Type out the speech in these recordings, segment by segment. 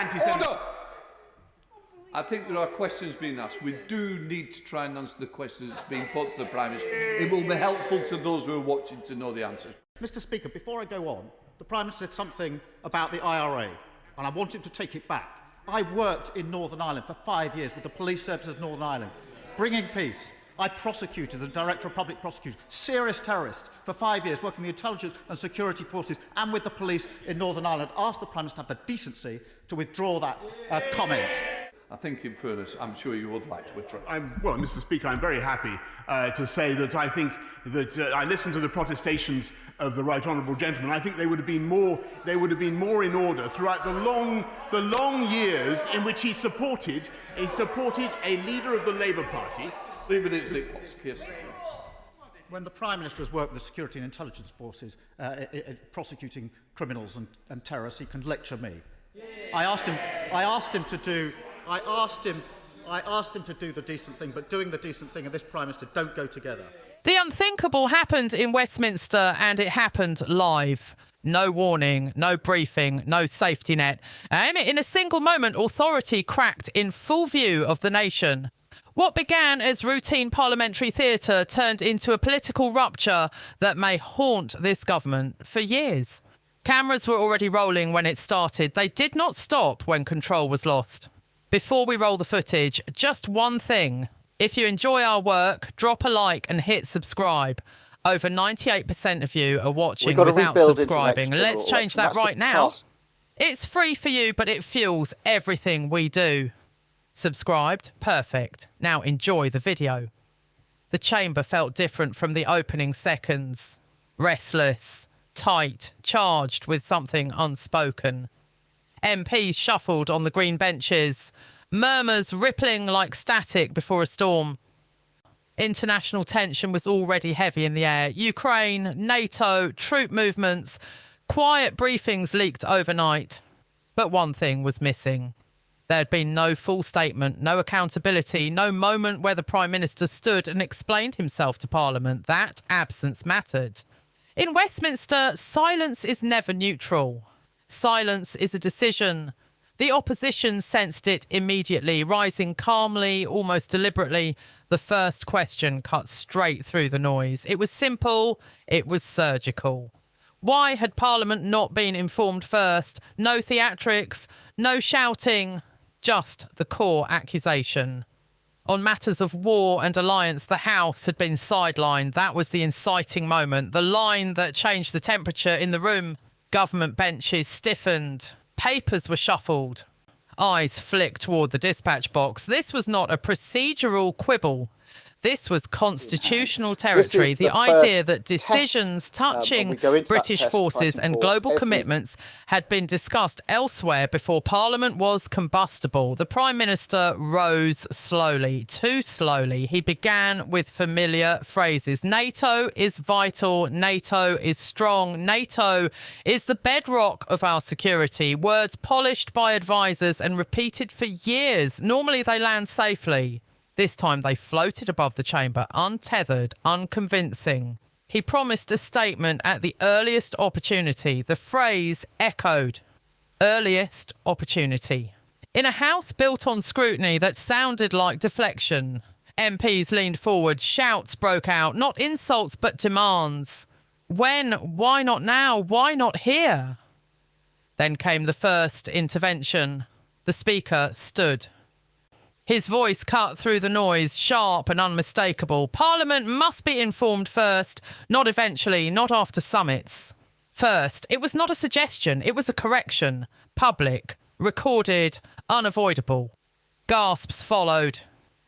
anti-Semitic... Order! I think there are questions being asked. We do need to try and answer the questions that's being put to the Prime Minister. It will be helpful to those who are watching to know the answers. Mr. Speaker, before I go on, the Prime Minister said something about the IRA, and I want him to take it back. I worked in Northern Ireland for 5 years with the police services of Northern Ireland, bringing peace. I prosecuted the Director of Public Prosecution, serious terrorists, for 5 years, working with the intelligence and security forces and with the police in Northern Ireland. Asked the Prime Minister to have the decency to withdraw that comment. I think, in fairness, I'm sure you would like to withdraw. Well, Mr. Speaker, I'm very happy to say that I think that I listened to the protestations of the right honourable gentleman. I think they would have been more. In order throughout the long years in which he supported a leader of the Labour Party. Leave it as it was. Yes. When the Prime Minister has worked with the security and intelligence forces prosecuting criminals and terrorists, he can lecture me. I asked him to do the decent thing, but doing the decent thing and this Prime Minister don't go together. The unthinkable happened in Westminster, and it happened live. No warning, no briefing, no safety net. And in a single moment, authority cracked in full view of the nation. What began as routine parliamentary theatre turned into a political rupture that may haunt this government for years. Cameras were already rolling when it started. They did not stop when control was lost. Before we roll the footage, just one thing. If you enjoy our work, drop a like and hit subscribe. Over 98% of you are watching without subscribing. Let's change that right now. It's free for you, but it fuels everything we do. Subscribed? Perfect. Now enjoy the video. The chamber felt different from the opening seconds. Restless, tight, charged with something unspoken. MPs shuffled on the green benches, murmurs rippling like static before a storm. International tension was already heavy in the air. Ukraine, NATO, troop movements, quiet briefings leaked overnight. But one thing was missing. There had been no full statement, no accountability, no moment where the Prime Minister stood and explained himself to Parliament. That absence mattered. In Westminster, silence is never neutral. Silence is a decision. The opposition sensed it immediately, rising calmly, almost deliberately. The first question cut straight through the noise. It was simple. It was surgical. Why had Parliament not been informed first? No theatrics, no shouting, just the core accusation. On matters of war and alliance, the House had been sidelined. That was the inciting moment, the line that changed the temperature in the room. Government benches stiffened. Papers were shuffled. Eyes flicked toward the dispatch box. This was not a procedural quibble. This was constitutional territory. The idea that decisions touching British forces and global commitments had been discussed elsewhere before Parliament was combustible. The Prime Minister rose slowly, too slowly. He began with familiar phrases. NATO is vital. NATO is strong. NATO is the bedrock of our security. Words polished by advisers and repeated for years. Normally they land safely. This time they floated above the chamber, untethered, unconvincing. He promised a statement at the earliest opportunity. The phrase echoed. Earliest opportunity. In a House built on scrutiny that sounded like deflection, MPs leaned forward, shouts broke out, not insults but demands. When? Why not now? Why not here? Then came the first intervention. The Speaker stood. His voice cut through the noise, sharp and unmistakable. Parliament must be informed first, not eventually, not after summits. First, it was not a suggestion, it was a correction. Public, recorded, unavoidable. Gasps followed.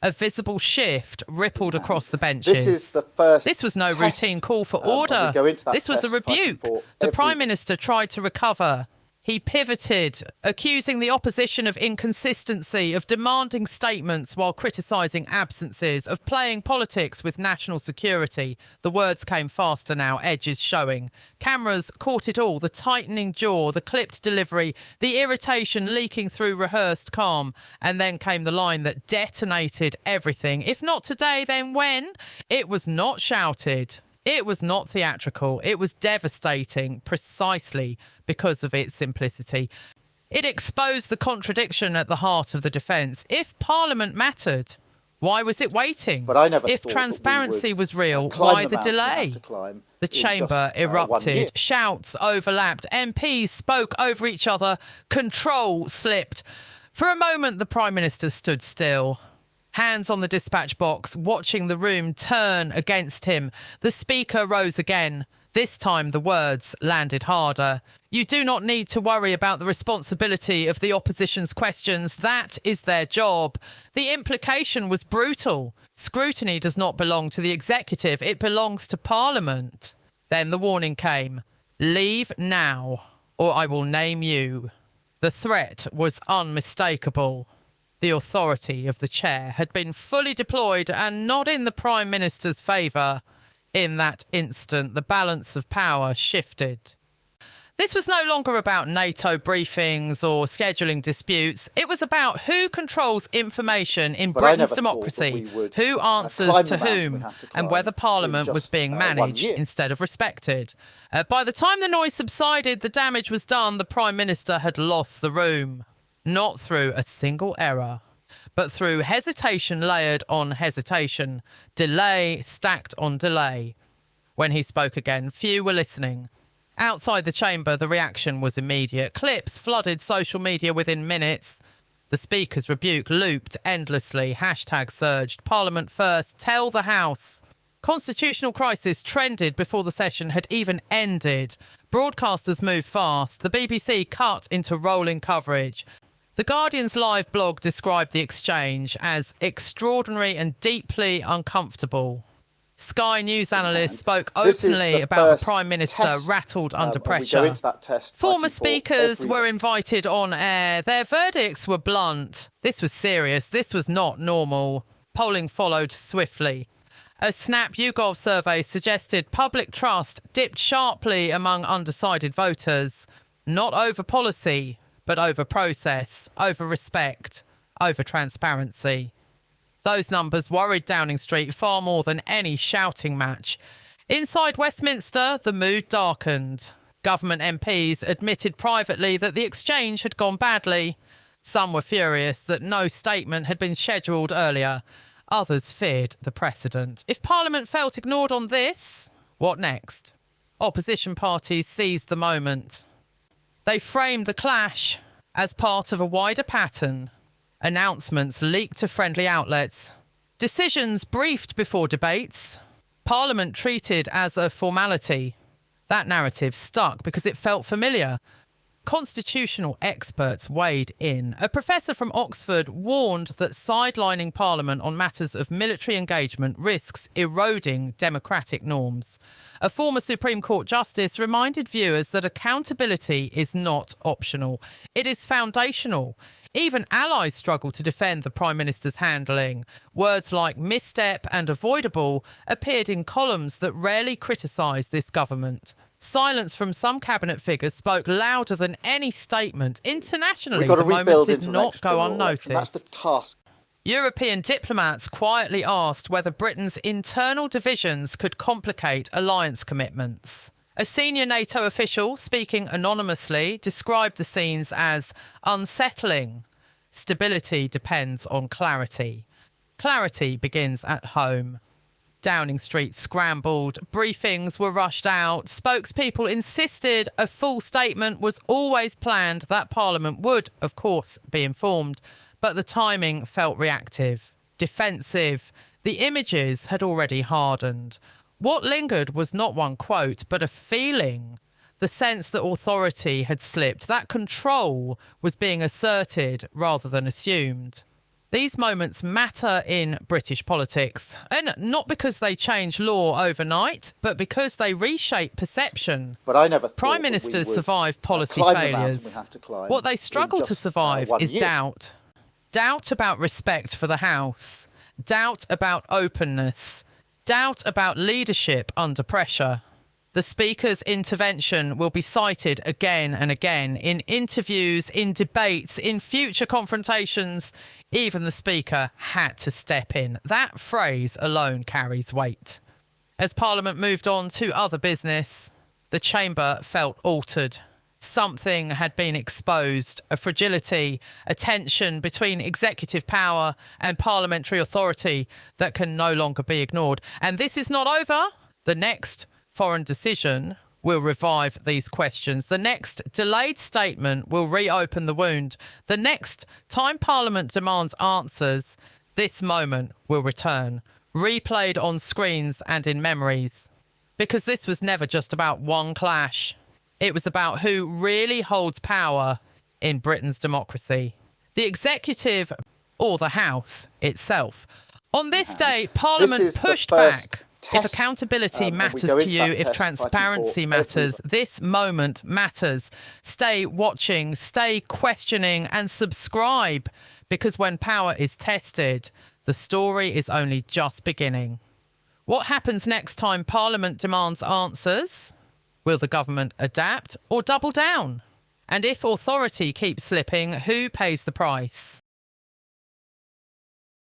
A visible shift rippled across the benches. This was no routine call for order. This was a rebuke. The Prime Minister tried to recover. He pivoted, accusing the opposition of inconsistency, of demanding statements while criticising absences, of playing politics with national security. The words came faster now, edges showing. Cameras caught it all, the tightening jaw, the clipped delivery, the irritation leaking through rehearsed calm. And then came the line that detonated everything. If not today, then when? It was not shouted. It was not theatrical. It was devastating precisely because of its simplicity. It exposed the contradiction at the heart of the defence. If Parliament mattered, why was it waiting? But I never if thought transparency was real, climb why the mountain we have delay? to climb The in chamber just, 1 year. erupted. Shouts overlapped. MPs spoke over each other. Control slipped. For a moment, the Prime Minister stood still, hands on the dispatch box, watching the room turn against him. The Speaker rose again. This time the words landed harder. You do not need to worry about the responsibility of the opposition's questions. That is their job. The implication was brutal. Scrutiny does not belong to the executive. It belongs to Parliament. Then the warning came. Leave now, or I will name you. The threat was unmistakable. The authority of the chair had been fully deployed and not in the Prime Minister's favour. In that instant, the balance of power shifted. This was no longer about NATO briefings or scheduling disputes. It was about who controls information in Britain's democracy, who answers to whom, and whether Parliament was being managed instead of respected. By the time the noise subsided, the damage was done. The Prime Minister had lost the room. Not through a single error, but through hesitation layered on hesitation, delay stacked on delay. When he spoke again, few were listening. Outside the chamber, the reaction was immediate. Clips flooded social media within minutes. The Speaker's rebuke looped endlessly. Hashtags surged. Parliament first. Tell the House. Constitutional crisis trended before the session had even ended. Broadcasters moved fast. The BBC cut into rolling coverage. The Guardian's live blog described the exchange as extraordinary and deeply uncomfortable. Sky News analysts spoke openly about the Prime Minister rattled under pressure. Former speakers were invited on air. Their verdicts were blunt. This was serious. This was not normal. Polling followed swiftly. A Snap YouGov survey suggested public trust dipped sharply among undecided voters. Not over policy, but over process, over respect, over transparency. Those numbers worried Downing Street far more than any shouting match. Inside Westminster, the mood darkened. Government MPs admitted privately that the exchange had gone badly. Some were furious that no statement had been scheduled earlier. Others feared the precedent. If Parliament felt ignored on this, what next? Opposition parties seized the moment. They framed the clash as part of a wider pattern. Announcements leaked to friendly outlets. Decisions briefed before debates. Parliament treated as a formality. That narrative stuck because it felt familiar. Constitutional experts weighed in. A professor from Oxford warned that sidelining Parliament on matters of military engagement risks eroding democratic norms. A former Supreme Court justice reminded viewers that accountability is not optional. It is foundational. Even allies struggle to defend the Prime Minister's handling. Words like misstep and avoidable appeared in columns that rarely criticised this government. Silence from some cabinet figures spoke louder than any statement. Internationally, the moment did not go unnoticed. That's the task. European diplomats quietly asked whether Britain's internal divisions could complicate alliance commitments. A senior NATO official, speaking anonymously, described the scenes as unsettling. Stability depends on clarity. Clarity begins at home. Downing Street scrambled. Briefings were rushed out. Spokespeople insisted a full statement was always planned, that Parliament would, of course, be informed. But the timing felt reactive, defensive. The images had already hardened. What lingered was not one quote, but a feeling. The sense that authority had slipped, that control was being asserted rather than assumed. These moments matter in British politics, and not because they change law overnight, but because they reshape perception. But I never thought Prime Ministers survive policy failures. What they struggle to survive is doubt. Doubt about respect for the House. Doubt about openness. Doubt about leadership under pressure. The Speaker's intervention will be cited again and again in interviews, in debates, in future confrontations. Even the Speaker had to step in. That phrase alone carries weight. As Parliament moved on to other business, the chamber felt altered. something had been exposed, a fragility, a tension between executive power and parliamentary authority that can no longer be ignored. And this is not over. The next foreign decision will revive these questions. The next delayed statement will reopen the wound. The next time Parliament demands answers, this moment will return, replayed on screens and in memories. Because this was never just about one clash. It was about who really holds power in Britain's democracy. The executive or the House itself. On this day, Parliament pushed back. If accountability matters to you, if transparency matters, this moment matters. Stay watching, stay questioning and subscribe, because when power is tested, the story is only just beginning. What happens next time Parliament demands answers? Will the government adapt or double down? And if authority keeps slipping, who pays the price?